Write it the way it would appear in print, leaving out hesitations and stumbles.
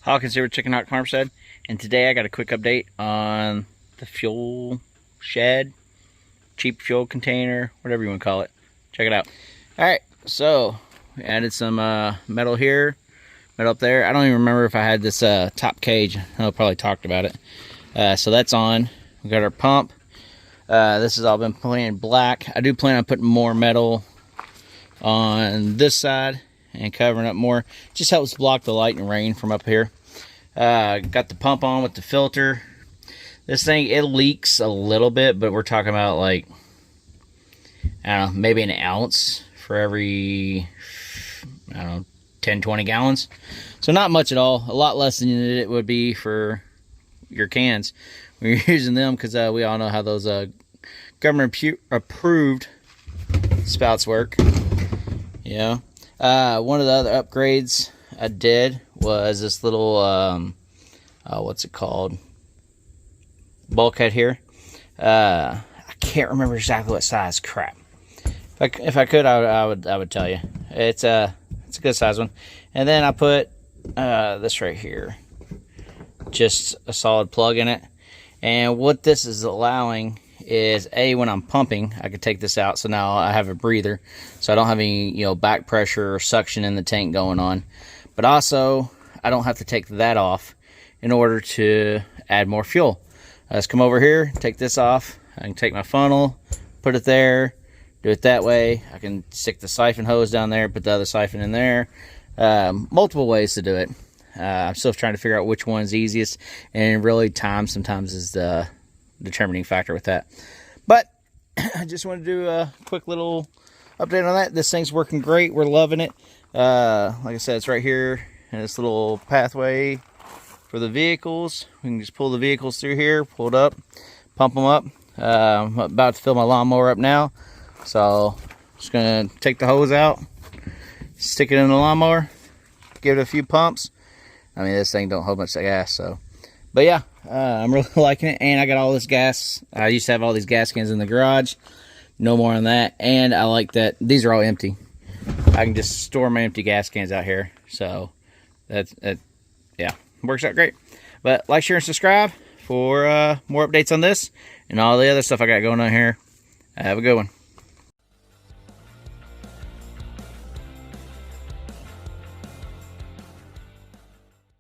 Hawkins here with Chickenhawkfarmstead, and today I got a quick update on the fuel shed, cheap fuel container, whatever you want to call it. Check it out. Alright, so we added some metal here, metal up there. I don't even remember if I had this top cage. I probably talked about it. So that's on. We got our pump. This has all been painted black. I do plan on putting more metal on this side and covering up more. Just helps block the light and rain from up here. Got the pump on with the filter. This thing, it leaks a little bit, but we're talking about like, I don't know, maybe an ounce for every, I don't know, 10-20 gallons. So not much at all. A lot less than it would be for your cans when you're using them, because we all know how those government approved spouts work. Yeah. One of the other upgrades I did was this little, what's it called? Bulkhead here. I can't remember exactly what size. Crap. If I could, I would tell you. It's a good size one. And then I put this right here, just a solid plug in it. And what this is allowing is, when I'm pumping, I could take this out, so now I have a breather, so I don't have any, back pressure or suction in the tank going on. But also, I don't have to take that off in order to add more fuel. I just come over here, take this off. I can take my funnel, put it there, do it that way. I can stick the siphon hose down there, put the other siphon in there. Multiple ways to do it. I'm still trying to figure out which one's easiest, and really time sometimes is the determining factor with that. But I just wanted to do a quick little update on that. This thing's working great. We're loving it. Like I said, it's right here in this little pathway for the vehicles. We can just pull the vehicles through here, pull it up, pump them up. I'm about to fill my lawnmower up now, so I'm just gonna take the hose out, stick it in the lawnmower, give it a few pumps. I mean, this thing don't hold much gas, so. But yeah, I'm really liking it, and I got all this gas. I used to have all these gas cans in the garage. No more on that, and I like that these are all empty. I can just store my empty gas cans out here, so yeah, works out great. But like, share, and subscribe for more updates on this and all the other stuff I got going on here. Have a good one.